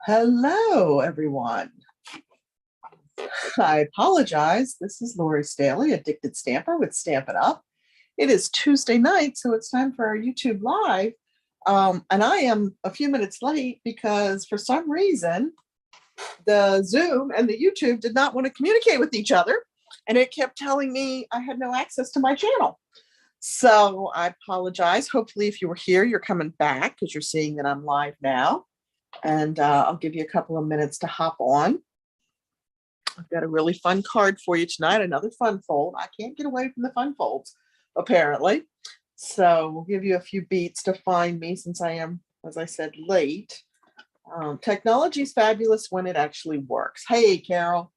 Hello, everyone. I apologize. This is Lori Staley, Addicted Stamper with Stampin' Up. It is Tuesday night, so it's time for our YouTube Live. And I am a few minutes late because for some reason, the Zoom and the YouTube did not want to communicate with each other. And it kept telling me I had no access to my channel. So I apologize. Hopefully, if you were here, you're coming back because you're seeing that I'm live now. And I'll give you a couple of minutes to hop on. I've got a really fun card for you tonight, another fun fold. I can't get away from the fun folds, apparently. So we'll give you a few beats to find me since I am, as I said, late. Technology is fabulous when it actually works. Hey, Carol.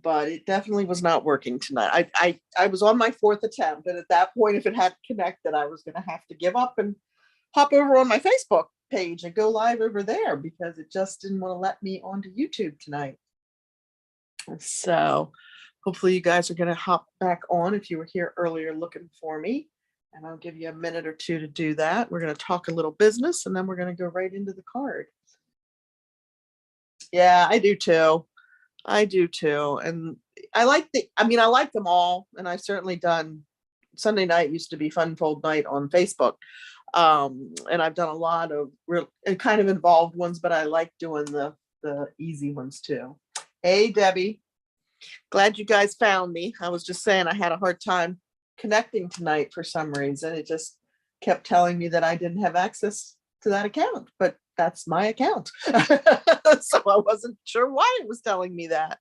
But it definitely was not working tonight. I was on my fourth attempt, and at that point, if it hadn't connected, I was going to have to give up and hop over on my Facebook page and go live over there because it just didn't want to let me onto YouTube tonight. So hopefully you guys are going to hop back on if you were here earlier looking for me, and I'll give you a minute or two to do that. We're going to talk a little business and then we're going to go right into the card. Yeah, I do too. I do too. And I like them all. And I've certainly done Sunday night used to be fun fold night on Facebook. And I've done a lot of real and kind of involved ones, but I like doing the easy ones too. Hey, Debbie, glad you guys found me. I was just saying I had a hard time connecting tonight for some reason. It just kept telling me that I didn't have access to that account, but that's my account. So I wasn't sure why it was telling me that.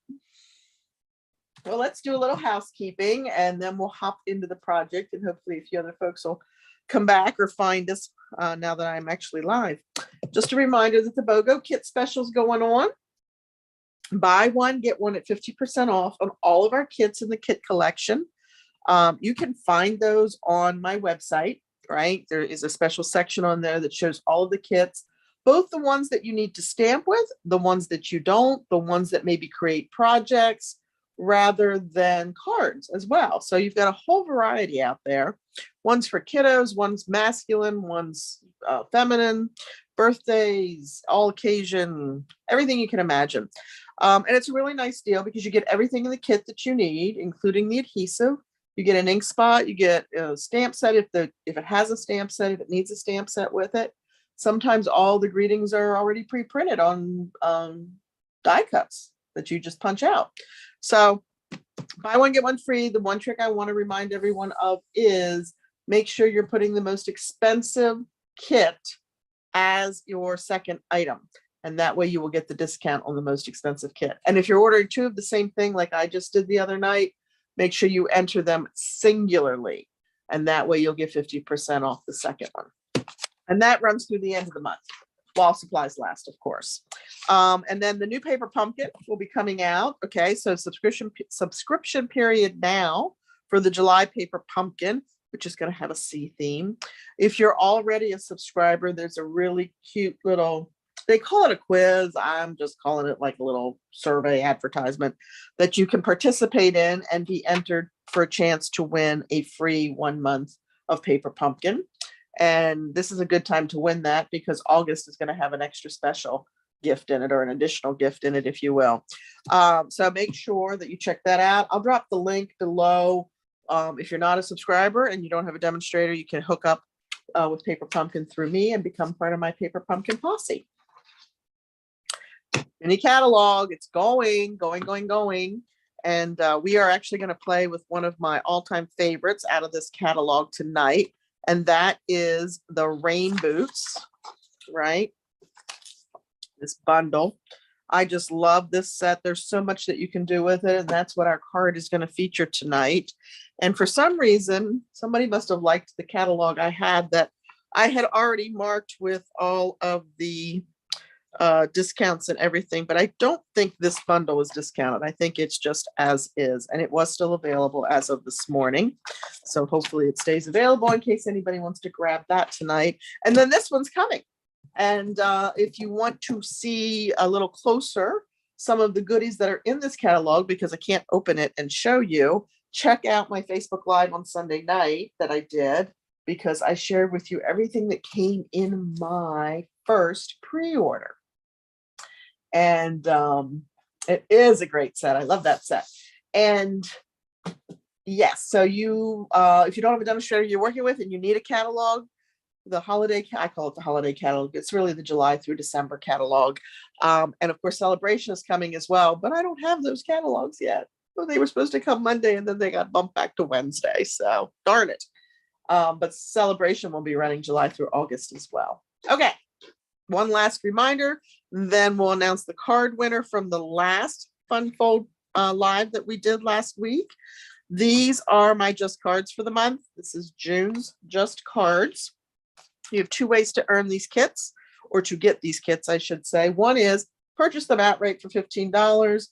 Well, let's do a little housekeeping and then we'll hop into the project, and hopefully a few other folks will come back or find us now that I'm actually live. Just a reminder that the BOGO kit special is going on. Buy one, get one at 50% off on all of our kits in the kit collection. You can find those on my website, right? There is a special section on there that shows all of the kits, both the ones that you need to stamp with, the ones that you don't, the ones that maybe create projects rather than cards as well. So you've got a whole variety out there. One's for kiddos, one's masculine, one's feminine, birthdays, all occasion, everything you can imagine. And it's a really nice deal because you get everything in the kit that you need, including the adhesive. You get an ink spot, you get a stamp set if it has a stamp set, if it needs a stamp set with it. Sometimes all the greetings are already pre-printed on die cuts that you just punch out. So buy one, get one free. The one trick I want to remind everyone of is make sure you're putting the most expensive kit as your second item. And that way you will get the discount on the most expensive kit. And if you're ordering two of the same thing, like I just did the other night, make sure you enter them singularly. And that way you'll get 50% off the second one. And that runs through the end of the month while supplies last, of course. And then the new paper pumpkin will be coming out. Okay, so subscription period now for the July paper pumpkin, which is going to have a sea theme. If you're already a subscriber, there's a really cute little, they call it a quiz. I'm just calling it like a little survey advertisement that you can participate in and be entered for a chance to win a free 1 month of paper pumpkin. And this is a good time to win that because August is going to have an extra special gift in it, or an additional gift in it, if you will. So make sure that you check that out. I'll drop the link below. If you're not a subscriber and you don't have a demonstrator, you can hook up with Paper Pumpkin through me and become part of my Paper Pumpkin posse. Mini catalog, it's going. And we are actually going to play with one of my all-time favorites out of this catalog tonight. And that is the rain boots, right? This bundle. I just love this set. There's so much that you can do with it. And that's what our card is going to feature tonight. And for some reason, somebody must have liked the catalog I had that I had already marked with all of the discounts and everything, but I don't think this bundle is discounted. I think it's just as is, and it was still available as of this morning. So hopefully it stays available in case anybody wants to grab that tonight. And then this one's coming. And if you want to see a little closer some of the goodies that are in this catalog, because I can't open it and show you, check out my Facebook Live on Sunday night that I did, because I shared with you everything that came in my first pre-order. And it is a great set. I love that set. And yes, so you, if you don't have a demonstrator you're working with and you need a catalog, the holiday, I call it the holiday catalog. It's really the July through December catalog. And of course, Celebration is coming as well, but I don't have those catalogs yet. So they were supposed to come Monday and then they got bumped back to Wednesday. So darn it. But Celebration will be running July through August as well. Okay. One last reminder, then we'll announce the card winner from the last Fun Fold live that we did last week. These are my just cards for the month. This is June's just cards. You have two ways to earn these kits, or to get these kits, I should say. One is purchase them outright for $15.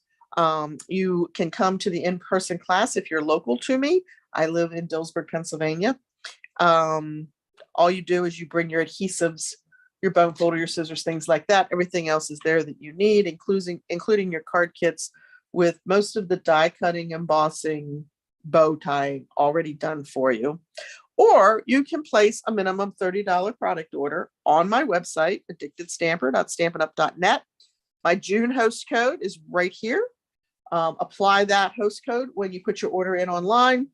You can come to the in-person class if you're local to me. I live in Dillsburg, Pennsylvania. All you do is you bring your adhesives, your bone folder, your scissors, things like that. Everything else is there that you need, including your card kits with most of the die cutting, embossing, bow tying already done for you. Or you can place a minimum $30 product order on my website, addictedstamper.stampinup.net. My June host code is right here. Apply that host code when you put your order in online.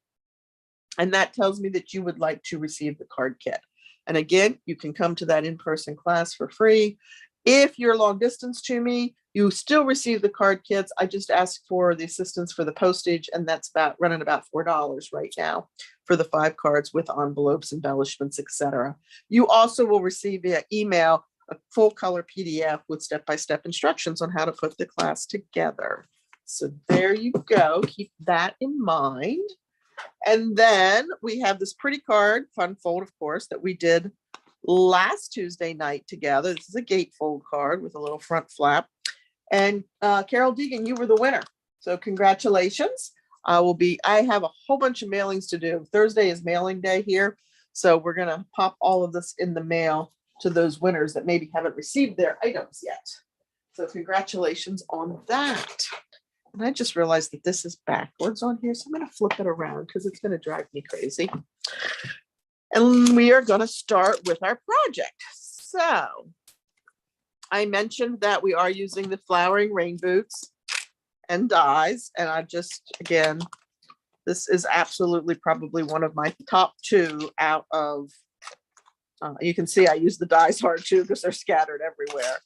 And that tells me that you would like to receive the card kit. And again, you can come to that in-person class for free. If you're long distance to me, you still receive the card kits. I just ask for the assistance for the postage, and that's running about $4 right now for the 5 cards with envelopes, embellishments, etc. You also will receive via email a full color PDF with step-by-step instructions on how to put the class together. So there you go. Keep that in mind. And then we have this pretty card, Fun Fold, of course, that we did last Tuesday night together. This is a gatefold card with a little front flap. And Carol Deegan, you were the winner. So congratulations. I have a whole bunch of mailings to do. Thursday is mailing day here. So we're going to pop all of this in the mail to those winners that maybe haven't received their items yet. So congratulations on that. And I just realized that this is backwards on here. So I'm going to flip it around because it's going to drive me crazy. And we are going to start with our project. So I mentioned that we are using the flowering rain boots and dies. And I just, again, this is absolutely probably one of my top 2 out of, you can see I use the dies hard too because they're scattered everywhere.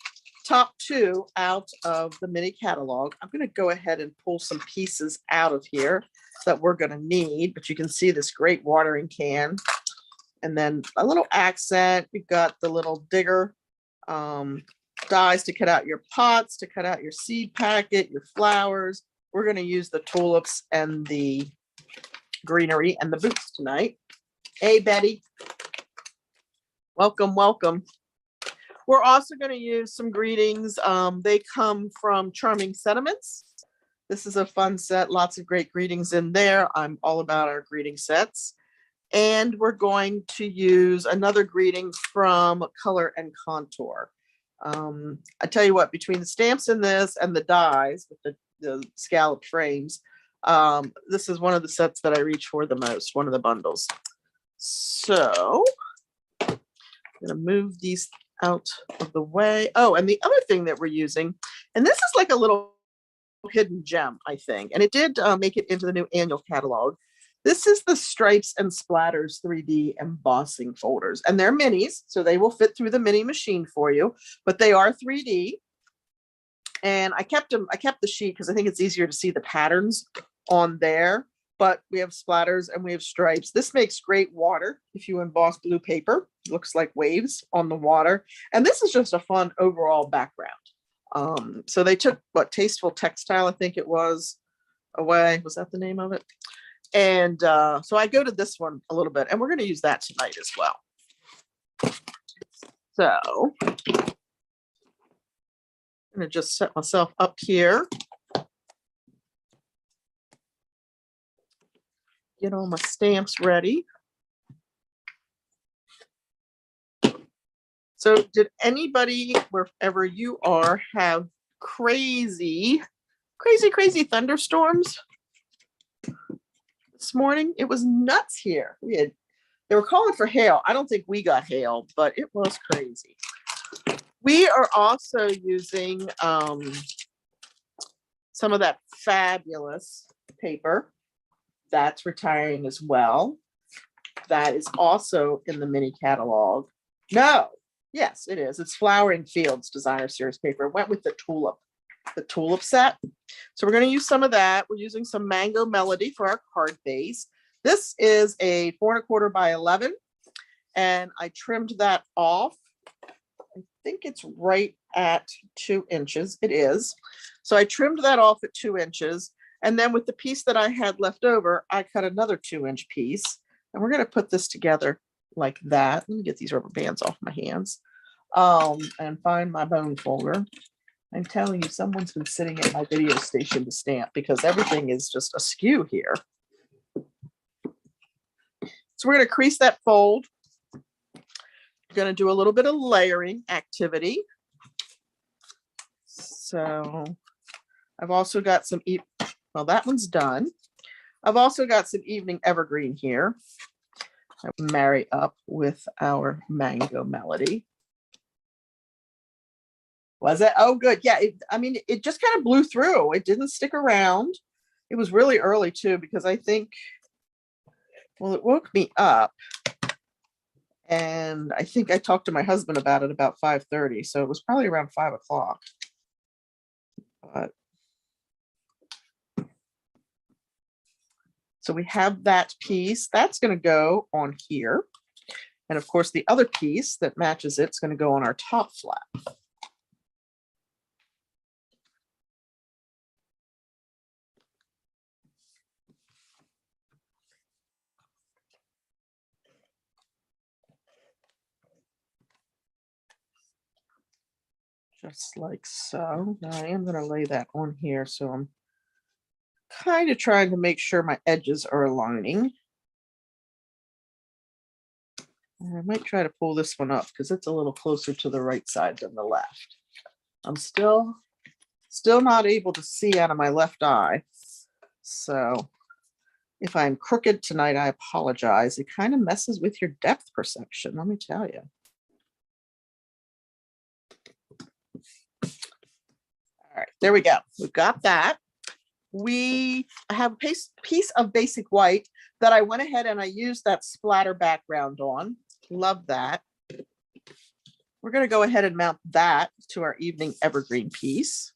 Top 2 out of the mini catalog. I'm going to go ahead and pull some pieces out of here that we're going to need, but you can see this great watering can. And then a little accent. We've got the little digger dies to cut out your pots, to cut out your seed packet, your flowers. We're going to use the tulips and the greenery and the boots tonight. Hey, Betty. Welcome, welcome. We're also going to use some greetings. They come from Charming Sentiments. This is a fun set. Lots of great greetings in there. I'm all about our greeting sets. And we're going to use another greeting from Color and Contour. I tell you what, between the stamps in this and the dies with the scalloped frames, this is one of the sets that I reach for the most, one of the bundles. So I'm going to move these out of the way. Oh, and the other thing that we're using, and this is like a little hidden gem, I think, and it did make it into the new annual catalog. This is the Stripes and Splatters 3D embossing folders, and they're minis, so they will fit through the mini machine for you, but they are 3D. And I kept the sheet because I think it's easier to see the patterns on there, but we have splatters and we have stripes. This makes great water if you emboss blue paper. It looks like waves on the water. And this is just a fun overall background. So they took Tasteful Textile, I think it was, away. Was that the name of it? And so I go to this one a little bit, and we're going to use that tonight as well. So I'm going to just set myself up here. Get all my stamps ready. So did anybody, wherever you are, have crazy thunderstorms this morning? It was nuts here. They were calling for hail. I don't think we got hail, but it was crazy. We are also using some of that fabulous paper. That's retiring as well. That is also in the mini catalog. No, yes, it is. It's Flowering Fields Designer Series paper. It went with the tulip set. So we're going to use some of that. We're using some Mango Melody for our card base. This is a 4 1/4 by 11, and I trimmed that off. I think it's right at 2 inches. It is. So I trimmed that off at 2 inches. And then with the piece that I had left over, I cut another 2-inch piece. And we're going to put this together like that. Let me get these rubber bands off my hands and find my bone folder. I'm telling you, someone's been sitting at my video station to stamp because everything is just askew here. So we're going to crease that fold. We're going to do a little bit of layering activity. So I've also got some, well, that one's done. I've also got some Evening Evergreen here. I marry up with our Mango Melody. Was it? Oh, good. Yeah. I mean, it just kind of blew through. It didn't stick around. It was really early too, because I think, well, it woke me up. And I think I talked to my husband about it about 5:30. So it was probably around 5 o'clock. But so we have that piece that's going to go on here. And of course, the other piece that matches it's going to go on our top flap. Just like so. Now I am going to lay that on here. So I'm kind of trying to make sure my edges are aligning. And I might try to pull this one up because it's a little closer to the right side than the left. I'm still not able to see out of my left eye. So if I'm crooked tonight, I apologize. It kind of messes with your depth perception, let me tell you. All right, there we go. We've got that. We have a piece of basic white that I went ahead and I used that splatter background on. Love that. We're going to go ahead and mount that to our Evening Evergreen piece.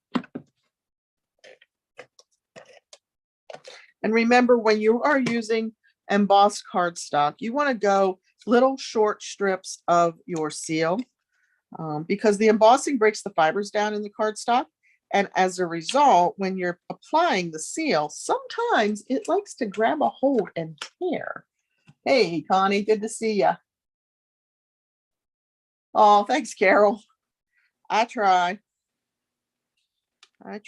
And remember, when you are using embossed cardstock, you want to go little short strips of your seal because the embossing breaks the fibers down in the cardstock. And as a result, when you're applying the seal, sometimes it likes to grab a hold and tear. Hey, Connie, good to see you. Oh, thanks, Carol. I try. I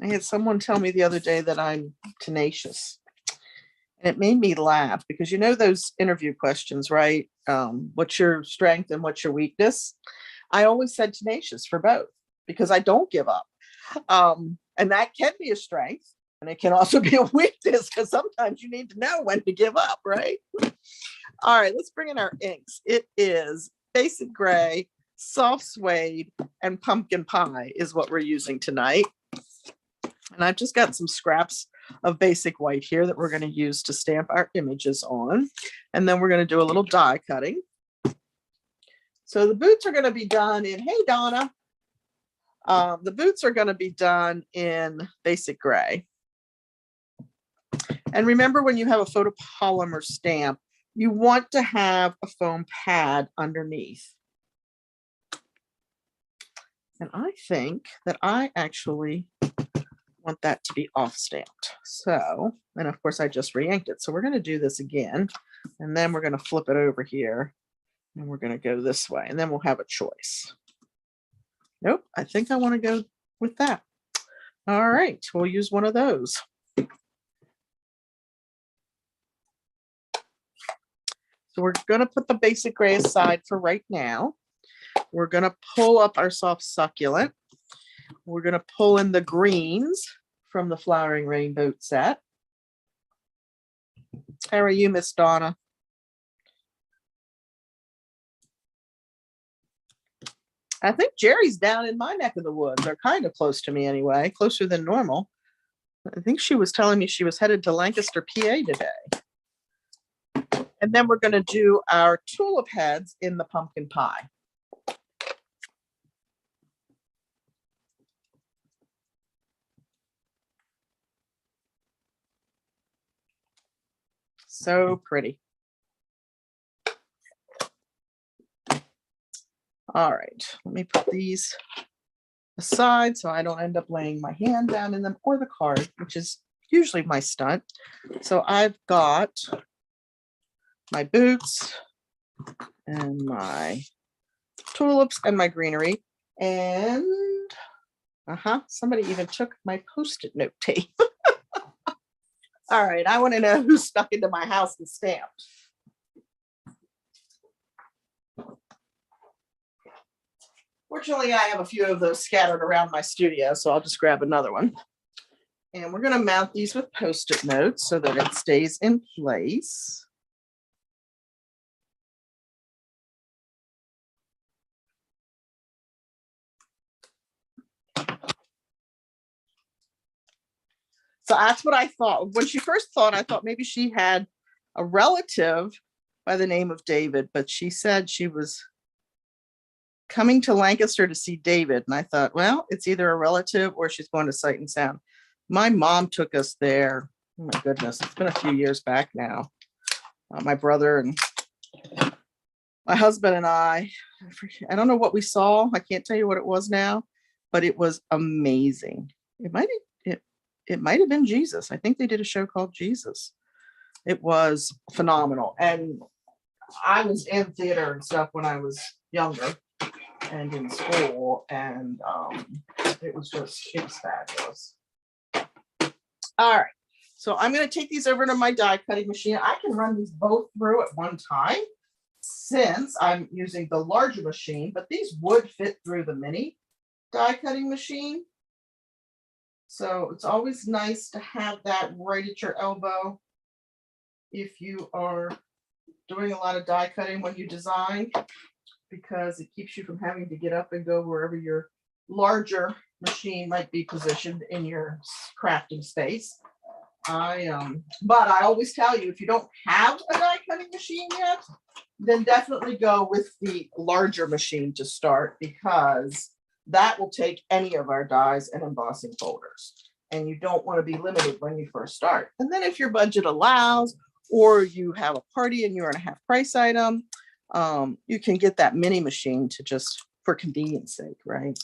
had someone tell me the other day that I'm tenacious. And it made me laugh because you know those interview questions, right? What's your strength and what's your weakness? I always said tenacious for both because I don't give up. And that can be a strength. And it can also be a weakness because sometimes you need to know when to give up, right? All right, let's bring in our inks. It is Basic Gray, Soft Suede, and Pumpkin Pie is what we're using tonight. And I've just got some scraps of basic white here that we're going to use to stamp our images on. And then we're going to do a little die cutting. So the boots are going to be done in, hey, Donna. The boots are going to be done in Basic Gray. And remember, when you have a photopolymer stamp, you want to have a foam pad underneath. And I think that I actually want that to be off stamped. So, and of course I just re-inked it. So we're going to do this again, and then we're going to flip it over here and we're going to go this way, and then we'll have a choice. Nope, I think I want to go with that. All right, we'll use one of those. So we're going to put the Basic Gray aside for right now. We're going to pull up our soft Succulent. We're going to pull in the greens from the Flowering Rainbow set. How are you, Miss Donna? I think Jerry's down in my neck of the woods, or kind of close to me anyway, closer than normal. I think she was telling me she was headed to Lancaster, PA today. And then we're going to do our tulip heads in the pumpkin pie. So pretty. All right, let me put these aside so I don't end up laying my hand down in them or the card, which is usually my stunt. So I've got my boots and my tulips and my greenery, and somebody even took my Post-it note tape. All right, I want to know who stuck into my house and stamped. Fortunately, I have a few of those scattered around my studio, so I'll just grab another one. And we're going to mount these with Post-it notes so that it stays in place. So that's what I thought. When she first thought, I thought maybe she had a relative by the name of David, but she said she was coming to Lancaster to see David. And I thought, well, it's either a relative or she's going to Sight and Sound. My mom took us there. Oh my goodness, it's been a few years back now. My brother and my husband and I don't know what we saw. I can't tell you what it was now, but it was amazing. It might have been Jesus. I think they did a show called Jesus. It was phenomenal. And I was in theater and stuff when I was younger and in school, and it was fabulous. All right, so I'm going to take these over to my die cutting machine. I can run these both through at one time since I'm using the larger machine, but these would fit through the mini die cutting machine. So it's always nice to have that right at your elbow if you are doing a lot of die cutting when you design, because it keeps you from having to get up and go wherever your larger machine might be positioned in your crafting space. But I always tell you, if you don't have a die cutting machine yet, then definitely go with the larger machine to start, because that will take any of our dies and embossing folders. And you don't want to be limited when you first start. And then if your budget allows, or you have a party and you're in a half price item, you can get that mini machine to just for convenience sake, right?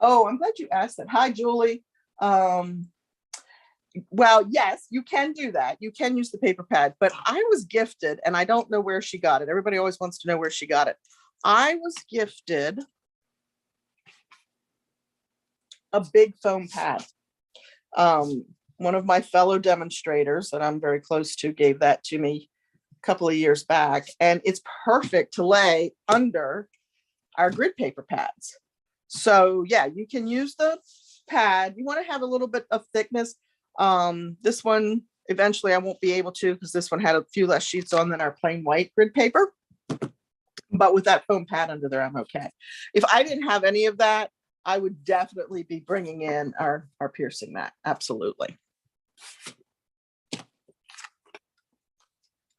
Oh, I'm glad you asked that. Hi, Julie. Well, yes, you can do that. You can use the paper pad, but I was gifted, and I don't know where she got it. Everybody always wants to know where she got it. I was gifted a big foam pad. One of my fellow demonstrators that I'm very close to gave that to me a couple of years back, and it's perfect to lay under our grid paper pads. So yeah, you can use the pad. You want to have a little bit of thickness. This one, eventually I won't be able to, because this one had a few less sheets on than our plain white grid paper. But with that foam pad under there, I'm okay. If I didn't have any of that, I would definitely be bringing in our piercing mat. Absolutely.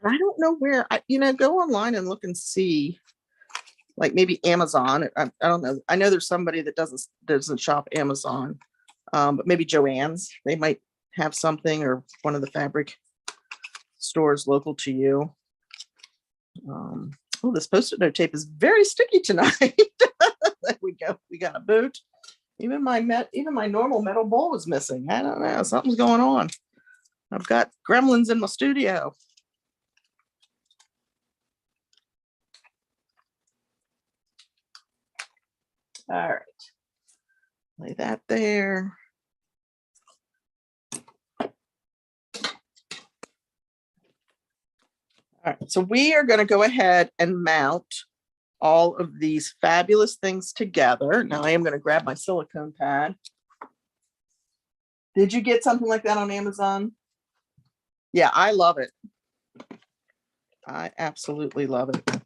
I don't know where, go online and look and see, like maybe Amazon. I don't know. I know there's somebody that doesn't shop Amazon, but maybe Joann's. They might have something, or one of the fabric stores local to you. Oh, this Post-it note tape is very sticky tonight. There we go. We got a boot. Even my normal metal bowl was missing. I don't know. Something's going on. I've got gremlins in my studio. All right. Lay that there. All right, so we are going to go ahead and mount all of these fabulous things together. Now I am going to grab my silicone pad. Did you get something like that on Amazon? Yeah, I love it. I absolutely love it.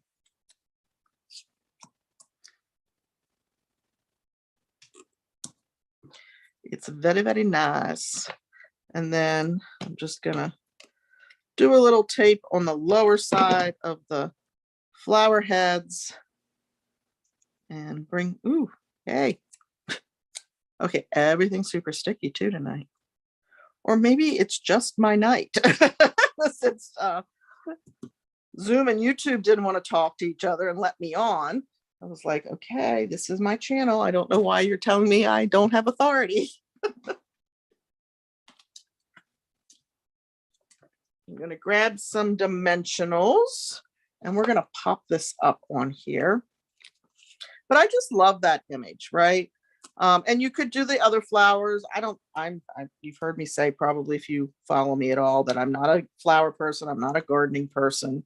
It's very, very nice. And then I'm just gonna do a little tape on the lower side of the flower heads and bring, ooh, hey. Okay, everything's super sticky too tonight. Or maybe it's just my night. Since Zoom and YouTube didn't want to talk to each other and let me on, I was like, okay, this is my channel. I don't know why you're telling me I don't have authority. I'm going to grab some dimensionals and we're going to pop this up on here. But I just love that image, right? And you could do the other flowers. You've heard me say probably if you follow me at all that I'm not a flower person. I'm not a gardening person,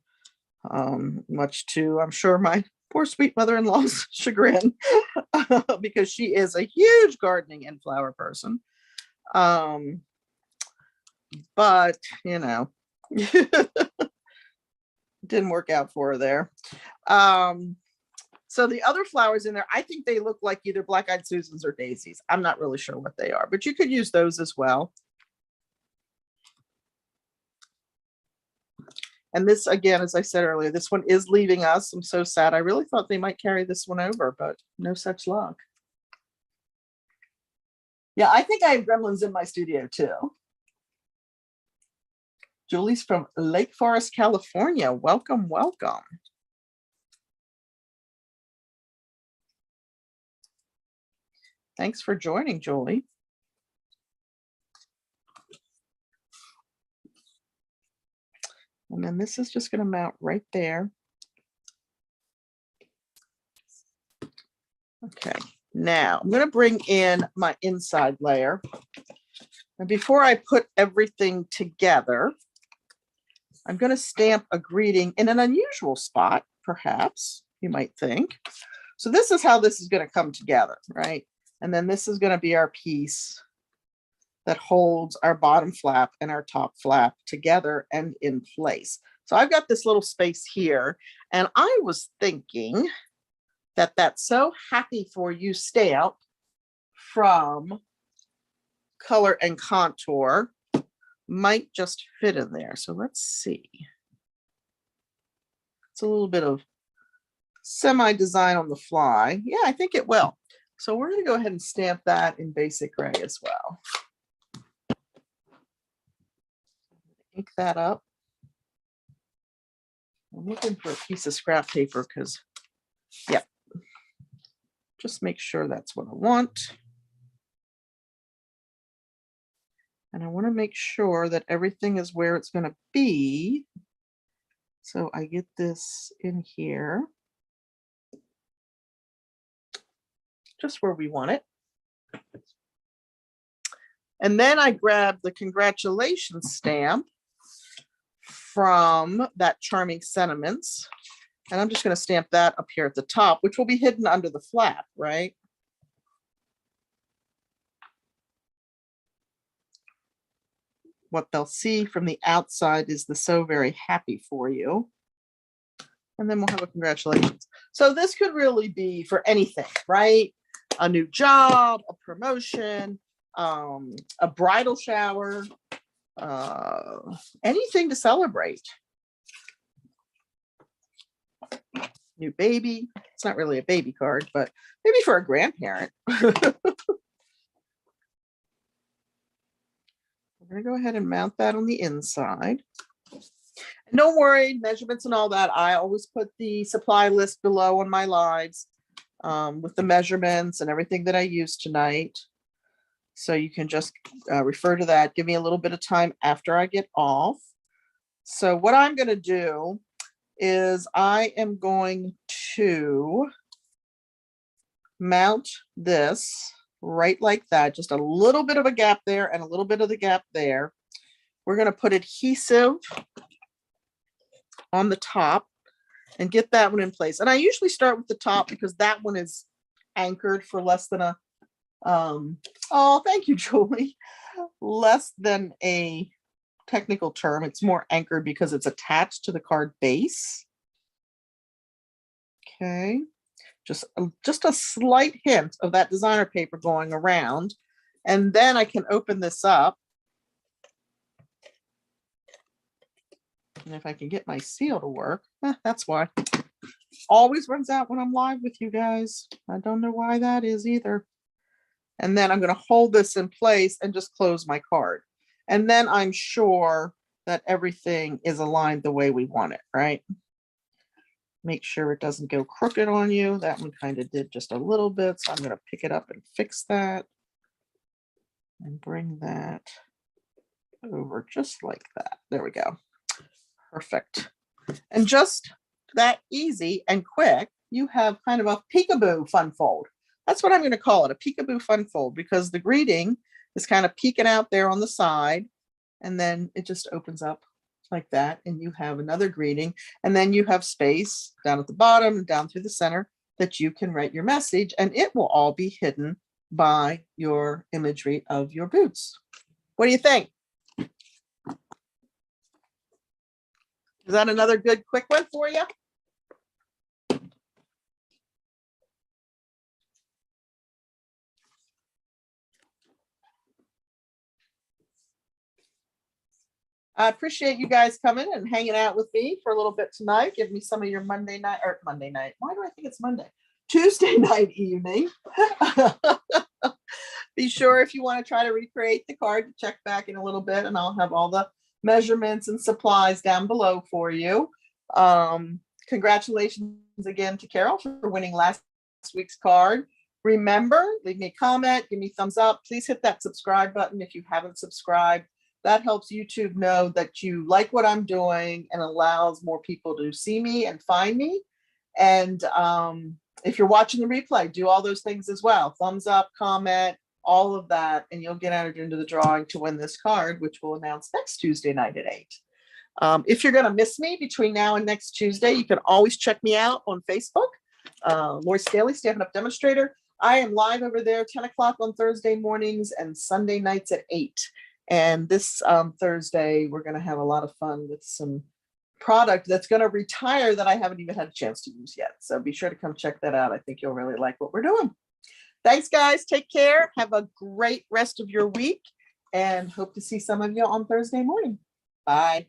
much to, I'm sure, my poor sweet mother-in-law's chagrin, because she is a huge gardening and flower person. But, you know, didn't work out for her there. So the other flowers in there, I think they look like either black-eyed Susans or daisies. I'm not really sure what they are, but you could use those as well. And this, again, as I said earlier, this one is leaving us. I'm so sad. I really thought they might carry this one over, but no such luck. Yeah, I think I have gremlins in my studio too. Julie's from Lake Forest, California. Welcome, welcome. Thanks for joining, Julie. And then this is just going to mount right there. Okay, now I'm going to bring in my inside layer. And before I put everything together, I'm going to stamp a greeting in an unusual spot, perhaps, you might think. So this is how this is going to come together, right? And then this is going to be our piece that holds our bottom flap and our top flap together and in place. So I've got this little space here, and I was thinking that that So Happy For You stamp from Color and Contour might just fit in there. So let's see. It's a little bit of semi-design on the fly. Yeah, I think it will. So we're going to go ahead and stamp that in basic gray as well. Ink that up. I'm looking for a piece of scrap paper because, yeah, just make sure that's what I want. And I want to make sure that everything is where it's going to be. So I get this in here, just where we want it. And then I grab the congratulations stamp from that Charming Sentiments. And I'm just going to stamp that up here at the top, which will be hidden under the flap, right? What they'll see from the outside is the So Very Happy For You. And then we'll have a congratulations. So this could really be for anything, right? A new job, a promotion, a bridal shower, anything to celebrate. New baby. It's not really a baby card, but maybe for a grandparent. We're going to go ahead and mount that on the inside. And don't worry, measurements and all that. I always put the supply list below on my lives with the measurements and everything that I used tonight. So you can just refer to that. Give me a little bit of time after I get off. So what I'm going to do is I am going to mount this right like that. Just a little bit of a gap there and a little bit of the gap there. We're going to put adhesive on the top and get that one in place. And I usually start with the top because that one is anchored for less than a oh, thank you, Julie. Less than a technical term. It's more anchored because it's attached to the card base. Okay, just a slight hint of that designer paper going around. And then I can open this up. And if I can get my seal to work, that's why. Always runs out when I'm live with you guys. I don't know why that is either. And then I'm going to hold this in place and just close my card. And then I'm sure that everything is aligned the way we want it, right? Make sure it doesn't go crooked on you. That one kind of did just a little bit. So I'm going to pick it up and fix that. And bring that over just like that. There we go. Perfect. And just that easy and quick, you have kind of a peekaboo fun fold. That's what I'm going to call it, a peekaboo fun fold, because the greeting is kind of peeking out there on the side, and then it just opens up like that, and you have another greeting, and then you have space down at the bottom and down through the center that you can write your message, and it will all be hidden by your imagery of your boots. What do you think? Is that another good quick one for you? I appreciate you guys coming and hanging out with me for a little bit tonight. Give me some of your Monday night. Why do I think it's Monday? Tuesday night evening. Be sure, if you want to try to recreate the card, to check back in a little bit, and I'll have all the measurements and supplies down below for you. Congratulations again to Carol for winning last week's card. Remember, leave me a comment, give me a thumbs up. Please hit that subscribe button if you haven't subscribed. That helps YouTube know that you like what I'm doing and allows more people to see me and find me. And if you're watching the replay, do all those things as well. Thumbs up, comment, all of that, and you'll get entered into the drawing to win this card, which we'll announce next Tuesday night at 8. If you're going to miss me between now and next Tuesday, you can always check me out on Facebook. Lori Staley, Stampin' Up! Demonstrator. I am live over there 10 o'clock on Thursday mornings and Sunday nights at 8. And this Thursday, we're going to have a lot of fun with some product that's going to retire that I haven't even had a chance to use yet. So be sure to come check that out. I think you'll really like what we're doing. Thanks, guys. Take care. Have a great rest of your week, and hope to see some of you on Thursday morning. Bye.